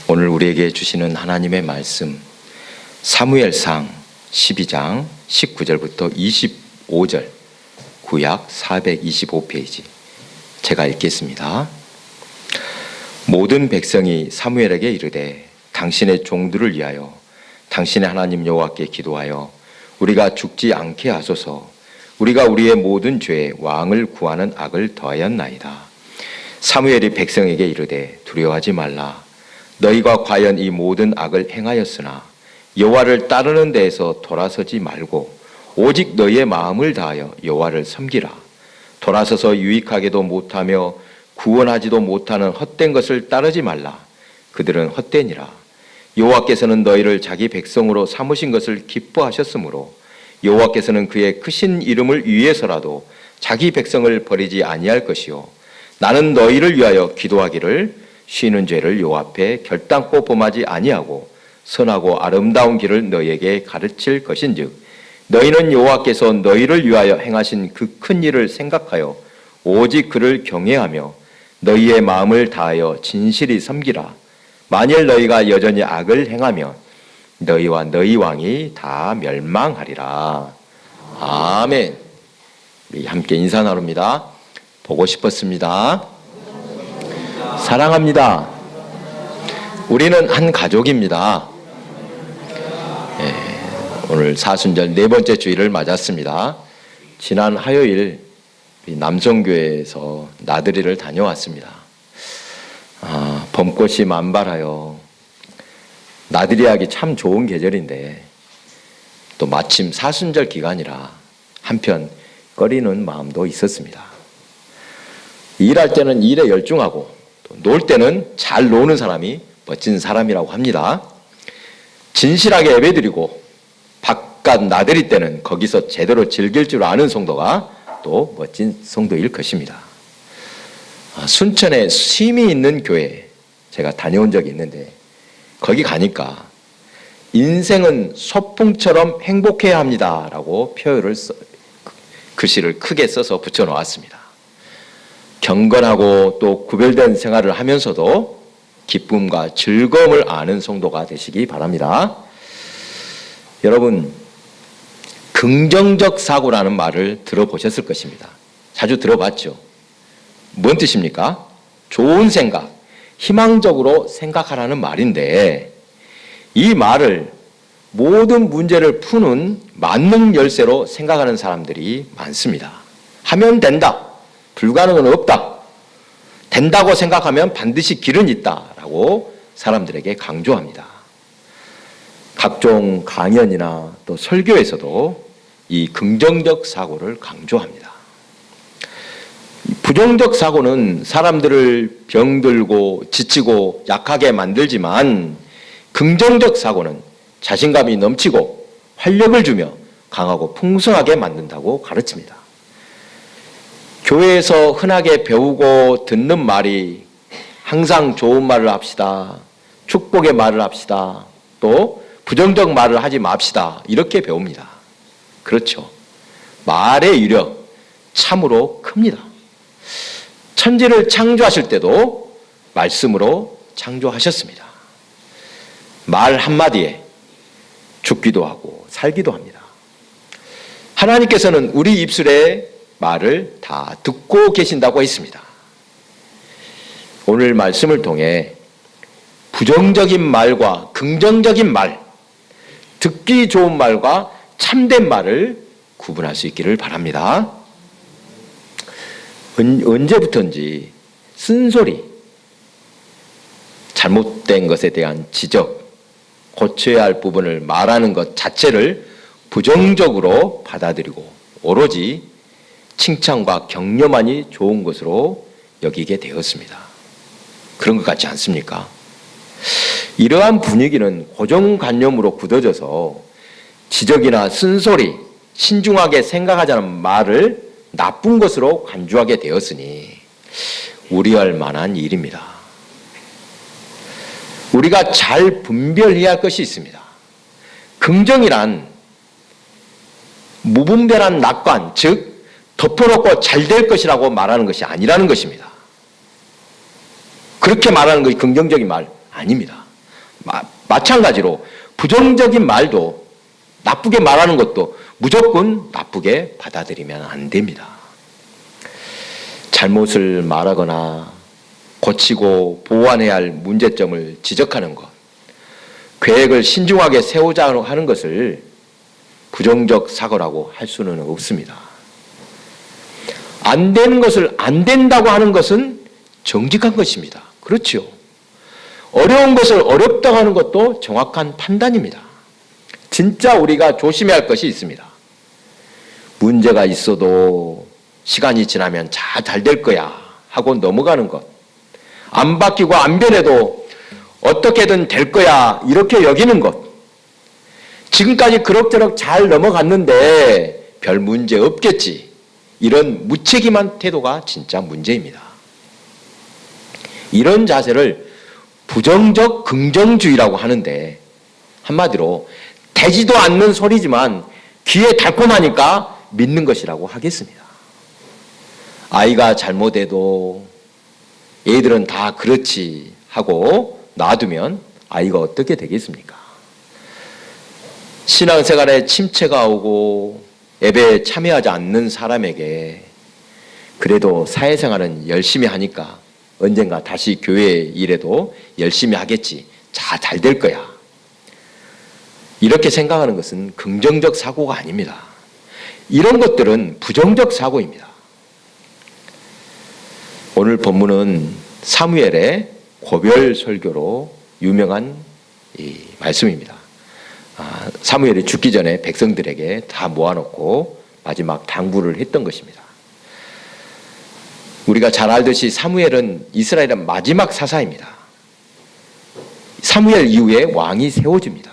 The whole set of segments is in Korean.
오늘 우리에게 주시는 하나님의 말씀 사무엘상 12장 19절부터 25절 구약 425페이지 제가 읽겠습니다. 모든 백성이 사무엘에게 이르되 당신의 종들을 위하여 당신의 하나님 여호와께 기도하여 우리가 죽지 않게 하소서. 우리가 우리의 모든 죄에 왕을 구하는 악을 더하였나이다. 사무엘이 백성에게 이르되 두려워하지 말라. 너희가 과연 이 모든 악을 행하였으나 여호와를 따르는 데에서 돌아서지 말고 오직 너희의 마음을 다하여 여호와를 섬기라. 돌아서서 유익하게도 못하며 구원하지도 못하는 헛된 것을 따르지 말라. 그들은 헛되니라. 여호와께서는 너희를 자기 백성으로 삼으신 것을 기뻐하셨으므로 여호와께서는 그의 크신 이름을 위해서라도 자기 백성을 버리지 아니할 것이요 나는 너희를 위하여 기도하기를 쉬는 죄를 여호와 앞에 결단코 범하지 아니하고 선하고 아름다운 길을 너희에게 가르칠 것인즉 너희는 여호와께서 너희를 위하여 행하신 그 큰 일을 생각하여 오직 그를 경외하며 너희의 마음을 다하여 진실히 섬기라. 만일 너희가 여전히 악을 행하면 너희와 너희 왕이 다 멸망하리라. 아멘. 우리 함께 인사 나눕니다. 보고 싶었습니다. 사랑합니다. 우리는 한 가족입니다. 오늘 사순절 네 번째 주일을 맞았습니다. 지난 화요일 남성교회에서 나들이를 다녀왔습니다. 봄꽃이 만발하여 나들이하기 참 좋은 계절인데 또 마침 사순절 기간이라 한편 꺼리는 마음도 있었습니다. 일할 때는 일에 열중하고 놀 때는 잘 노는 사람이 멋진 사람이라고 합니다. 진실하게 예배드리고 바깥 나들이 때는 거기서 제대로 즐길 줄 아는 성도가 또 멋진 성도일 것입니다. 순천에 쉼이 있는 교회 제가 다녀온 적이 있는데 거기 가니까 인생은 소풍처럼 행복해야 합니다 라고 글씨를 크게 써서 붙여놓았습니다. 경건하고 또 구별된 생활을 하면서도 기쁨과 즐거움을 아는 성도가 되시기 바랍니다. 여러분, 긍정적 사고라는 말을 들어보셨을 것입니다. 자주 들어봤죠? 뭔 뜻입니까? 좋은 생각, 희망적으로 생각하라는 말인데 이 말을 모든 문제를 푸는 만능 열쇠로 생각하는 사람들이 많습니다. 하면 된다. 불가능은 없다. 된다고 생각하면 반드시 길은 있다라고 사람들에게 강조합니다. 각종 강연이나 또 설교에서도 이 긍정적 사고를 강조합니다. 부정적 사고는 사람들을 병들고 지치고 약하게 만들지만 긍정적 사고는 자신감이 넘치고 활력을 주며 강하고 풍성하게 만든다고 가르칩니다. 교회에서 흔하게 배우고 듣는 말이 항상 좋은 말을 합시다. 축복의 말을 합시다. 또 부정적 말을 하지 맙시다. 이렇게 배웁니다. 그렇죠. 말의 위력 참으로 큽니다. 천지를 창조하실 때도 말씀으로 창조하셨습니다. 말 한마디에 죽기도 하고 살기도 합니다. 하나님께서는 우리 입술에 말을 다 듣고 계신다고 했습니다. 오늘 말씀을 통해 부정적인 말과 긍정적인 말, 듣기 좋은 말과 참된 말을 구분할 수 있기를 바랍니다. 언제부턴지 쓴소리, 잘못된 것에 대한 지적, 고쳐야 할 부분을 말하는 것 자체를 부정적으로 받아들이고 오로지 칭찬과 격려만이 좋은 것으로 여기게 되었습니다. 그런 것 같지 않습니까? 이러한 분위기는 고정관념으로 굳어져서 지적이나 쓴소리, 신중하게 생각하자는 말을 나쁜 것으로 간주하게 되었으니 우려할 만한 일입니다. 우리가 잘 분별해야 할 것이 있습니다. 긍정이란 무분별한 낙관, 즉 덮어놓고 잘 될 것이라고 말하는 것이 아니라는 것입니다. 그렇게 말하는 것이 긍정적인 말 아닙니다. 마찬가지로 부정적인 말도, 나쁘게 말하는 것도 무조건 나쁘게 받아들이면 안 됩니다. 잘못을 말하거나 고치고 보완해야 할 문제점을 지적하는 것, 계획을 신중하게 세우자 하는 것을 부정적 사고라고 할 수는 없습니다. 안 되는 것을 안 된다고 하는 것은 정직한 것입니다. 그렇죠. 어려운 것을 어렵다고 하는 것도 정확한 판단입니다. 진짜 우리가 조심해야 할 것이 있습니다. 문제가 있어도 시간이 지나면 잘 될 거야 하고 넘어가는 것, 안 바뀌고 안 변해도 어떻게든 될 거야 이렇게 여기는 것, 지금까지 그럭저럭 잘 넘어갔는데 별 문제 없겠지, 이런 무책임한 태도가 진짜 문제입니다. 이런 자세를 부정적 긍정주의라고 하는데, 한마디로 되지도 않는 소리지만 귀에 달콤하니까 믿는 것이라고 하겠습니다. 아이가 잘못해도 애들은 다 그렇지 하고 놔두면 아이가 어떻게 되겠습니까? 신앙생활에 침체가 오고 예배에 참여하지 않는 사람에게 그래도 사회생활은 열심히 하니까 언젠가 다시 교회 일에도 열심히 하겠지, 잘 될 거야, 이렇게 생각하는 것은 긍정적 사고가 아닙니다. 이런 것들은 부정적 사고입니다. 오늘 본문은 사무엘의 고별 설교로 유명한 이 말씀입니다. 사무엘이 죽기 전에 백성들에게 다 모아놓고 마지막 당부를 했던 것입니다. 우리가 잘 알듯이 사무엘은 이스라엘의 마지막 사사입니다. 사무엘 이후에 왕이 세워집니다.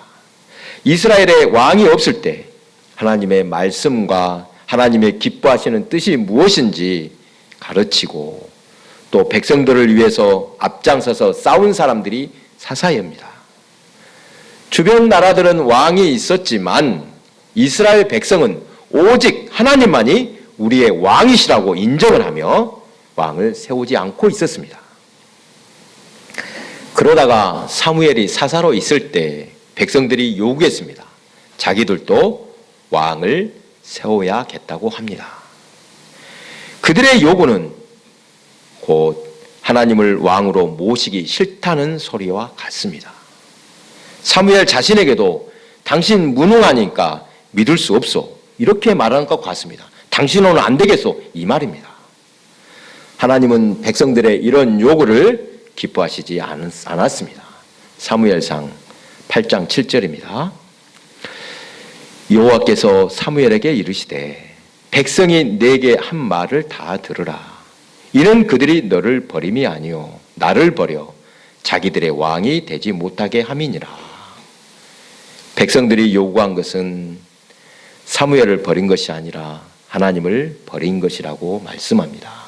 이스라엘에 왕이 없을 때 하나님의 말씀과 하나님의 기뻐하시는 뜻이 무엇인지 가르치고 또 백성들을 위해서 앞장서서 싸운 사람들이 사사입니다. 주변 나라들은 왕이 있었지만 이스라엘 백성은 오직 하나님만이 우리의 왕이시라고 인정을 하며 왕을 세우지 않고 있었습니다. 그러다가 사무엘이 사사로 있을 때 백성들이 요구했습니다. 자기들도 왕을 세워야겠다고 합니다. 그들의 요구는 곧 하나님을 왕으로 모시기 싫다는 소리와 같습니다. 사무엘 자신에게도 당신 무능하니까 믿을 수 없소, 이렇게 말하는 것 같습니다. 당신은 안 되겠소, 이 말입니다. 하나님은 백성들의 이런 요구를 기뻐하시지 않았습니다. 사무엘상 8장 7절입니다. 여호와께서 사무엘에게 이르시되 백성이 내게 한 말을 다 들으라. 이는 그들이 너를 버림이 아니요 나를 버려 자기들의 왕이 되지 못하게 함이니라. 백성들이 요구한 것은 사무엘을 버린 것이 아니라 하나님을 버린 것이라고 말씀합니다.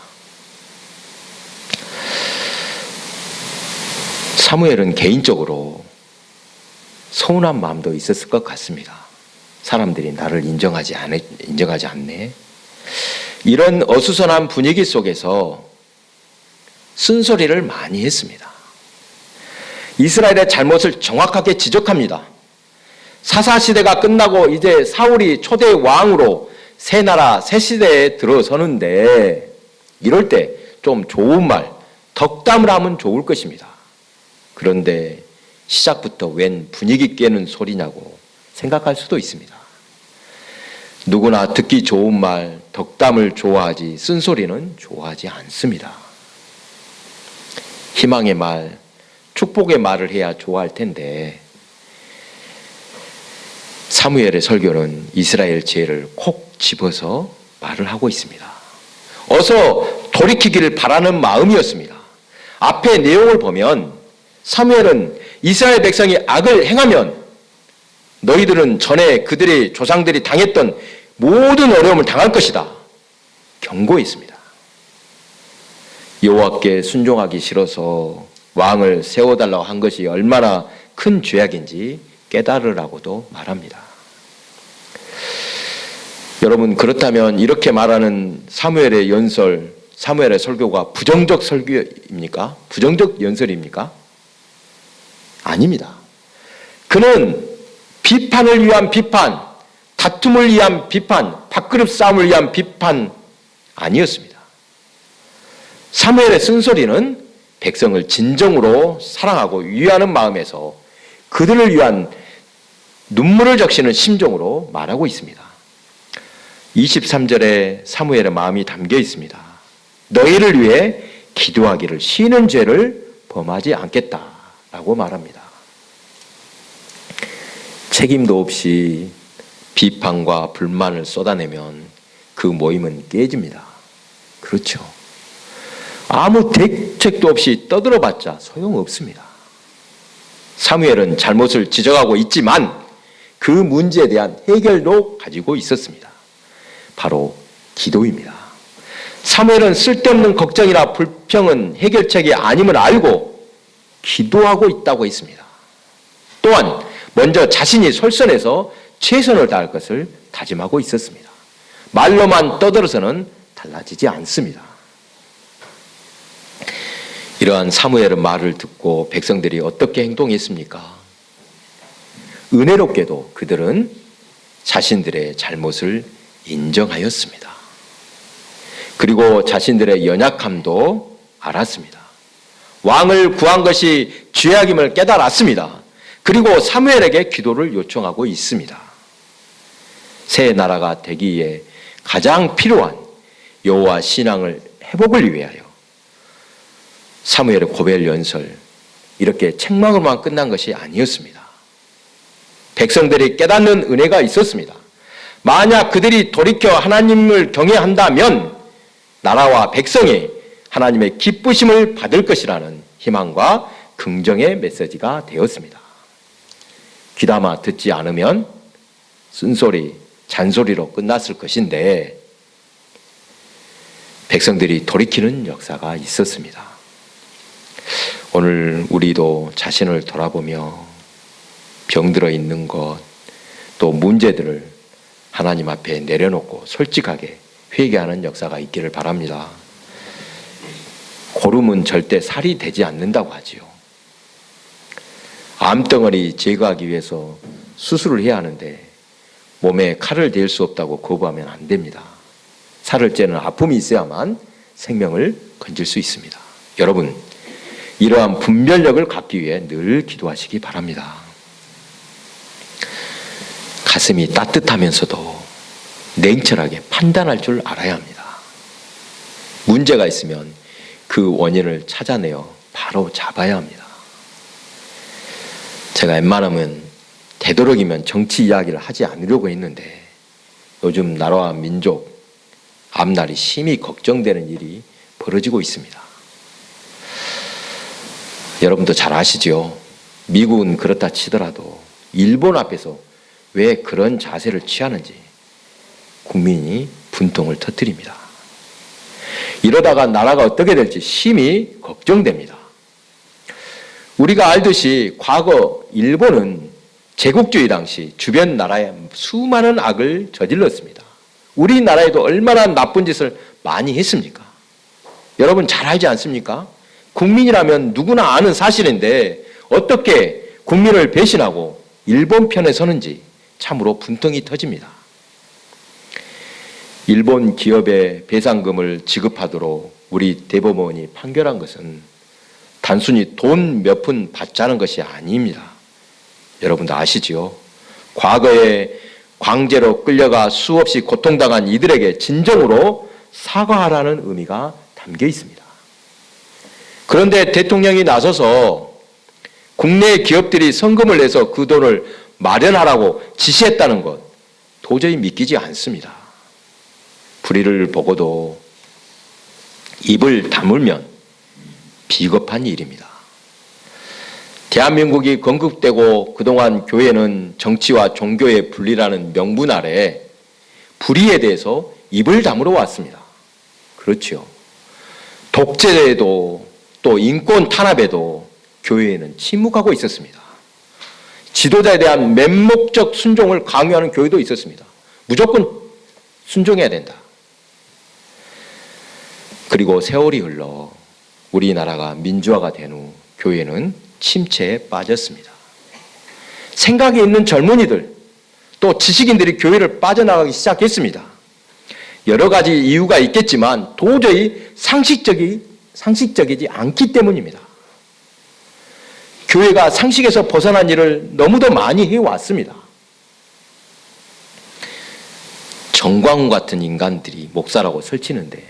사무엘은 개인적으로 서운한 마음도 있었을 것 같습니다. 사람들이 나를 인정하지 않네. 이런 어수선한 분위기 속에서 쓴소리를 많이 했습니다. 이스라엘의 잘못을 정확하게 지적합니다. 사사시대가 끝나고 이제 사울이 초대 왕으로 새 나라 새 시대에 들어서는데 이럴 때 좀 좋은 말, 덕담을 하면 좋을 것입니다. 그런데 시작부터 웬 분위기 깨는 소리냐고 생각할 수도 있습니다. 누구나 듣기 좋은 말, 덕담을 좋아하지 쓴소리는 좋아하지 않습니다. 희망의 말, 축복의 말을 해야 좋아할 텐데 사무엘의 설교는 이스라엘 죄를 콕 집어서 말을 하고 있습니다. 어서 돌이키기를 바라는 마음이었습니다. 앞에 내용을 보면 사무엘은 이스라엘 백성이 악을 행하면 너희들은 전에 그들의 조상들이 당했던 모든 어려움을 당할 것이다 경고했습니다. 여호와께 순종하기 싫어서 왕을 세워달라고 한 것이 얼마나 큰 죄악인지 깨달으라고도 말합니다. 여러분, 그렇다면 이렇게 말하는 사무엘의 연설, 사무엘의 설교가 부정적 설교입니까? 부정적 연설입니까? 아닙니다. 그는 비판을 위한 비판, 다툼을 위한 비판, 밥그릇 싸움을 위한 비판 아니었습니다. 사무엘의 쓴소리는 백성을 진정으로 사랑하고 위하는 마음에서 그들을 위한 눈물을 적시는 심정으로 말하고 있습니다. 23절에 사무엘의 마음이 담겨 있습니다. 너희를 위해 기도하기를 쉬는 죄를 범하지 않겠다라고 말합니다. 책임도 없이 비판과 불만을 쏟아내면 그 모임은 깨집니다. 그렇죠. 아무 대책도 없이 떠들어봤자 소용없습니다. 사무엘은 잘못을 지적하고 있지만 그 문제에 대한 해결도 가지고 있었습니다. 바로 기도입니다. 사무엘은 쓸데없는 걱정이나 불평은 해결책이 아님을 알고 기도하고 있다고 했습니다. 또한 먼저 자신이 솔선해서 최선을 다할 것을 다짐하고 있었습니다. 말로만 떠들어서는 달라지지 않습니다. 이러한 사무엘의 말을 듣고 백성들이 어떻게 행동했습니까? 은혜롭게도 그들은 자신들의 잘못을 인정하였습니다. 그리고 자신들의 연약함도 알았습니다. 왕을 구한 것이 죄악임을 깨달았습니다. 그리고 사무엘에게 기도를 요청하고 있습니다. 새 나라가 되기에 가장 필요한 여호와 신앙을 회복을 위하여 사무엘의 고별 연설 이렇게 책망으로만 끝난 것이 아니었습니다. 백성들이 깨닫는 은혜가 있었습니다. 만약 그들이 돌이켜 하나님을 경외한다면 나라와 백성이 하나님의 기쁘심을 받을 것이라는 희망과 긍정의 메시지가 되었습니다. 귀담아 듣지 않으면 쓴소리, 잔소리로 끝났을 것인데 백성들이 돌이키는 역사가 있었습니다. 오늘 우리도 자신을 돌아보며 병들어 있는 것, 또 문제들을 하나님 앞에 내려놓고 솔직하게 회개하는 역사가 있기를 바랍니다. 고름은 절대 살이 되지 않는다고 하지요. 암덩어리 제거하기 위해서 수술을 해야 하는데 몸에 칼을 댈 수 없다고 거부하면 안 됩니다. 살을 째는 아픔이 있어야만 생명을 건질 수 있습니다. 여러분, 이러한 분별력을 갖기 위해 늘 기도하시기 바랍니다. 가슴이 따뜻하면서도 냉철하게 판단할 줄 알아야 합니다. 문제가 있으면 그 원인을 찾아내어 바로 잡아야 합니다. 제가 웬만하면 되도록이면 정치 이야기를 하지 않으려고 했는데 요즘 나라와 민족 앞날이 심히 걱정되는 일이 벌어지고 있습니다. 여러분도 잘 아시죠? 미국은 그렇다 치더라도 일본 앞에서 왜 그런 자세를 취하는지 국민이 분통을 터뜨립니다. 이러다가 나라가 어떻게 될지 심히 걱정됩니다. 우리가 알듯이 과거 일본은 제국주의 당시 주변 나라에 수많은 악을 저질렀습니다. 우리나라에도 얼마나 나쁜 짓을 많이 했습니까? 여러분 잘 알지 않습니까? 국민이라면 누구나 아는 사실인데 어떻게 국민을 배신하고 일본 편에 서는지 참으로 분통이 터집니다. 일본 기업에 배상금을 지급하도록 우리 대법원이 판결한 것은 단순히 돈 몇 푼 받자는 것이 아닙니다. 여러분도 아시지요? 과거에 광제로 끌려가 수없이 고통당한 이들에게 진정으로 사과하라는 의미가 담겨 있습니다. 그런데 대통령이 나서서 국내 기업들이 성금을 내서 그 돈을 마련하라고 지시했다는 것 도저히 믿기지 않습니다. 불의를 보고도 입을 다물면 비겁한 일입니다. 대한민국이 건국되고 그동안 교회는 정치와 종교의 분리라는 명분 아래 불의에 대해서 입을 다물어 왔습니다. 그렇죠. 독재에도 또 인권 탄압에도 교회에는 침묵하고 있었습니다. 지도자에 대한 맹목적 순종을 강요하는 교회도 있었습니다. 무조건 순종해야 된다. 그리고 세월이 흘러 우리나라가 민주화가 된 후 교회는 침체에 빠졌습니다. 생각이 있는 젊은이들, 또 지식인들이 교회를 빠져나가기 시작했습니다. 여러 가지 이유가 있겠지만 도저히 상식적이지 않기 때문입니다. 교회가 상식에서 벗어난 일을 너무도 많이 해왔습니다. 정광훈 같은 인간들이 목사라고 설치는데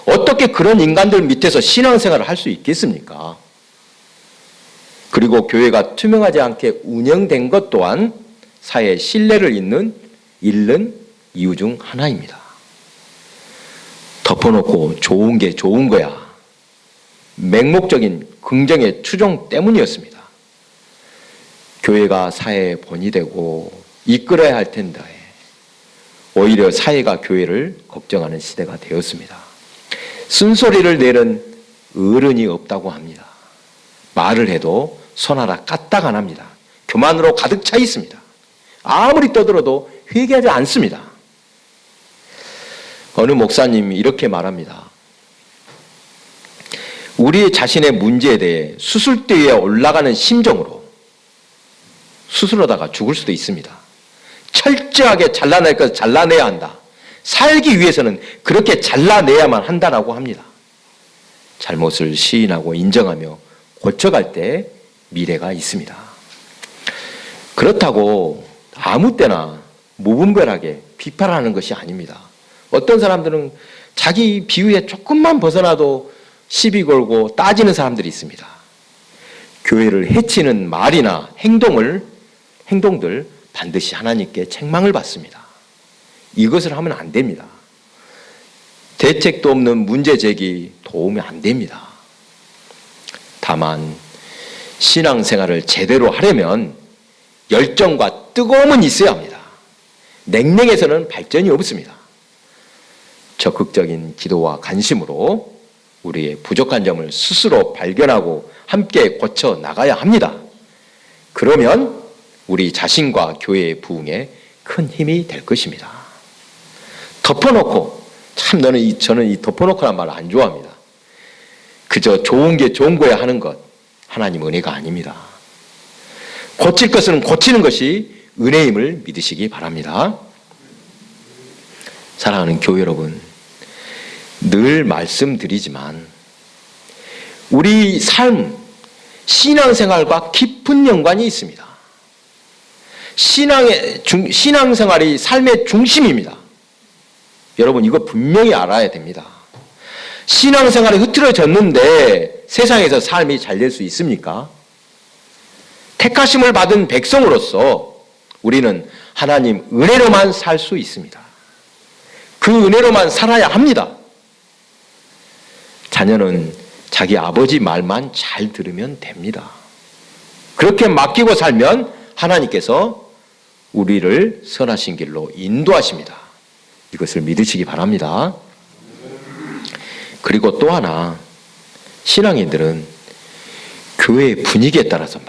어떻게 그런 인간들 밑에서 신앙생활을 할 수 있겠습니까? 그리고 교회가 투명하지 않게 운영된 것 또한 사회의 신뢰를 잃는 이유 중 하나입니다. 덮어놓고 좋은 게 좋은 거야. 맹목적인 긍정의 추종 때문이었습니다. 교회가 사회의 본이 되고 이끌어야 할 텐데 오히려 사회가 교회를 걱정하는 시대가 되었습니다. 쓴소리를 내는 어른이 없다고 합니다. 말을 해도 손하나 까딱 안 합니다. 교만으로 가득 차 있습니다. 아무리 떠들어도 회개하지 않습니다. 어느 목사님이 이렇게 말합니다. 우리 자신의 문제에 대해 수술대 위에 올라가는 심정으로 수술하다가 죽을 수도 있습니다. 철저하게 잘라낼 것을 잘라내야 한다. 살기 위해서는 그렇게 잘라내야만 한다라고 합니다. 잘못을 시인하고 인정하며 고쳐갈 때 미래가 있습니다. 그렇다고 아무 때나 무분별하게 비판하는 것이 아닙니다. 어떤 사람들은 자기 비유에 조금만 벗어나도 시비 걸고 따지는 사람들이 있습니다. 교회를 해치는 말이나 행동들 반드시 하나님께 책망을 받습니다. 이것을 하면 안 됩니다. 대책도 없는 문제 제기 도움이 안 됩니다. 다만 신앙생활을 제대로 하려면 열정과 뜨거움은 있어야 합니다. 냉랭해서는 발전이 없습니다. 적극적인 기도와 관심으로 우리의 부족한 점을 스스로 발견하고 함께 고쳐 나가야 합니다. 그러면 우리 자신과 교회의 부흥에 큰 힘이 될 것입니다. 덮어놓고, 저는 이 덮어놓고란 말을 안 좋아합니다. 그저 좋은 게 좋은 거야 하는 것, 하나님 은혜가 아닙니다. 고칠 것은 고치는 것이 은혜임을 믿으시기 바랍니다. 사랑하는 교회 여러분, 늘 말씀드리지만 우리 삶, 신앙생활과 깊은 연관이 있습니다. 신앙생활이 삶의 중심입니다. 여러분 이거 분명히 알아야 됩니다. 신앙생활이 흐트러졌는데 세상에서 삶이 잘 될 수 있습니까? 택하심을 받은 백성으로서 우리는 하나님 은혜로만 살 수 있습니다. 그 은혜로만 살아야 합니다. 자녀는 자기 아버지 말만 잘 들으면 됩니다. 그렇게 맡기고 살면 하나님께서 우리를 선하신 길로 인도하십니다. 이것을 믿으시기 바랍니다. 그리고 또 하나, 신앙인들은 교회의 분위기에 따라서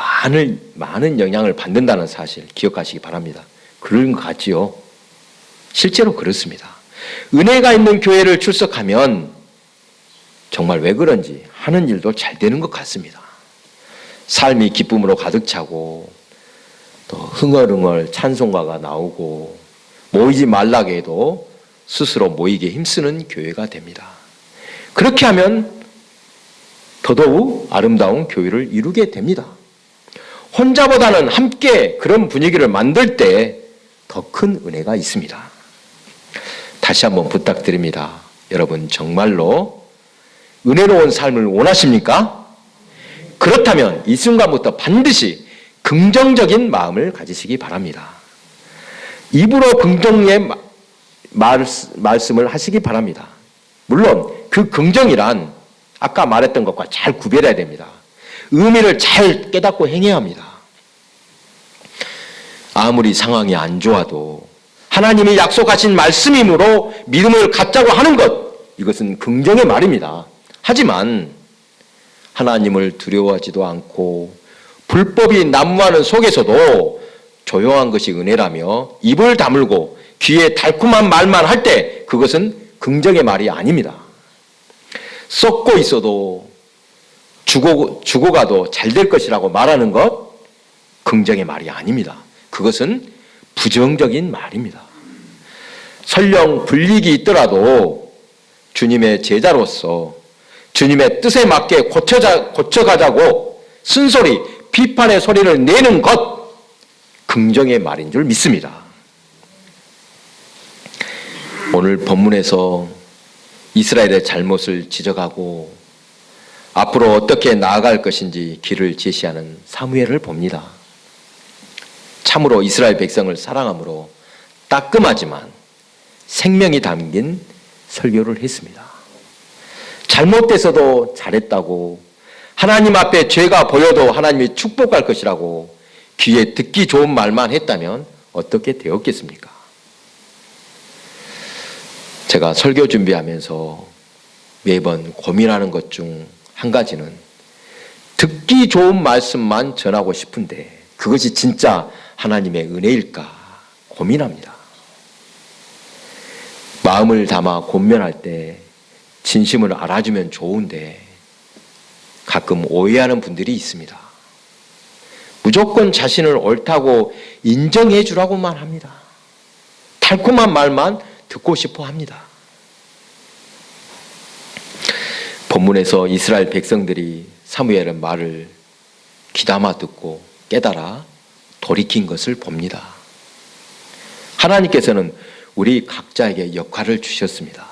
많은 영향을 받는다는 사실 기억하시기 바랍니다. 그런 것 같지요? 실제로 그렇습니다. 은혜가 있는 교회를 출석하면 정말 왜 그런지 하는 일도 잘 되는 것 같습니다. 삶이 기쁨으로 가득 차고 또 흥얼흥얼 찬송가가 나오고 모이지 말라고 해도 스스로 모이게 힘쓰는 교회가 됩니다. 그렇게 하면 더더욱 아름다운 교회를 이루게 됩니다. 혼자보다는 함께 그런 분위기를 만들 때 더 큰 은혜가 있습니다. 다시 한번 부탁드립니다. 여러분 정말로 은혜로운 삶을 원하십니까? 그렇다면 이 순간부터 반드시 긍정적인 마음을 가지시기 바랍니다. 입으로 긍정의 말씀을 하시기 바랍니다. 물론 그 긍정이란 아까 말했던 것과 잘 구별해야 됩니다. 의미를 잘 깨닫고 행해야 합니다. 아무리 상황이 안 좋아도 하나님이 약속하신 말씀이므로 믿음을 갖자고 하는 것, 이것은 긍정의 말입니다. 하지만 하나님을 두려워하지도 않고 불법이 난무하는 속에서도 조용한 것이 은혜라며 입을 다물고 귀에 달콤한 말만 할 때 그것은 긍정의 말이 아닙니다. 썩고 있어도 죽어가도 잘 될 것이라고 말하는 것, 긍정의 말이 아닙니다. 그것은 부정적인 말입니다. 설령 불이익이 있더라도 주님의 제자로서 주님의 뜻에 맞게 고쳐가자고 쓴소리, 비판의 소리를 내는 것, 긍정의 말인 줄 믿습니다. 오늘 본문에서 이스라엘의 잘못을 지적하고 앞으로 어떻게 나아갈 것인지 길을 제시하는 사무엘을 봅니다. 참으로 이스라엘 백성을 사랑함으로 따끔하지만 생명이 담긴 설교를 했습니다. 잘못돼서도 잘했다고, 하나님 앞에 죄가 보여도 하나님이 축복할 것이라고 귀에 듣기 좋은 말만 했다면 어떻게 되었겠습니까? 제가 설교 준비하면서 매번 고민하는 것 중 한 가지는 듣기 좋은 말씀만 전하고 싶은데 그것이 진짜 하나님의 은혜일까 고민합니다. 마음을 담아 권면할 때 진심을 알아주면 좋은데 가끔 오해하는 분들이 있습니다. 무조건 자신을 옳다고 인정해 주라고만 합니다. 달콤한 말만 듣고 싶어 합니다. 본문에서 이스라엘 백성들이 사무엘의 말을 귀담아 듣고 깨달아 돌이킨 것을 봅니다. 하나님께서는 우리 각자에게 역할을 주셨습니다.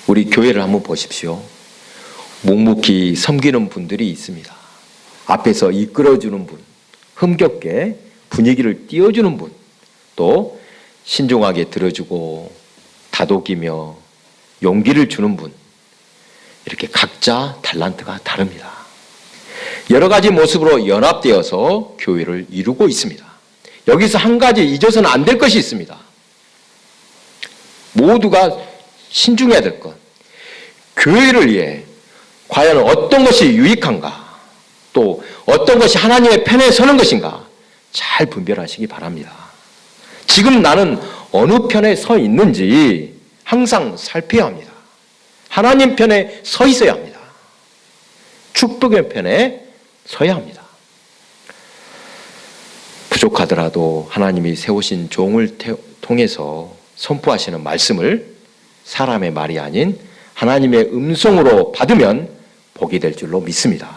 우리 교회를 한번 보십시오. 묵묵히 섬기는 분들이 있습니다. 앞에서 이끌어주는 분, 흥겹게 분위기를 띄워주는 분, 또 신중하게 들어주고 다독이며 용기를 주는 분, 이렇게 각자 탤런트가 다릅니다. 여러 가지 모습으로 연합되어서 교회를 이루고 있습니다. 여기서 한 가지 잊어서는 안 될 것이 있습니다. 모두가 신중해야 될 것. 교회를 위해 과연 어떤 것이 유익한가, 또 어떤 것이 하나님의 편에 서는 것인가 잘 분별하시기 바랍니다. 지금 나는 어느 편에 서 있는지 항상 살펴야 합니다. 하나님 편에 서 있어야 합니다. 축복의 편에 서야 합니다. 부족하더라도 하나님이 세우신 종을 통해서 선포하시는 말씀을 사람의 말이 아닌 하나님의 음성으로 받으면 복이 될 줄로 믿습니다.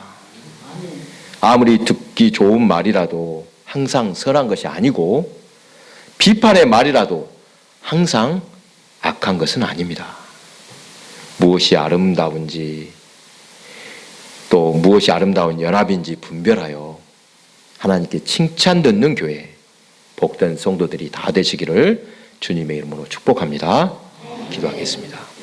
아무리 듣기 좋은 말이라도 항상 선한 것이 아니고 비판의 말이라도 항상 악한 것은 아닙니다. 무엇이 아름다운지 또 무엇이 아름다운 연합인지 분별하여 하나님께 칭찬 듣는 교회, 복된 성도들이 다 되시기를 주님의 이름으로 축복합니다. 기도하겠습니다.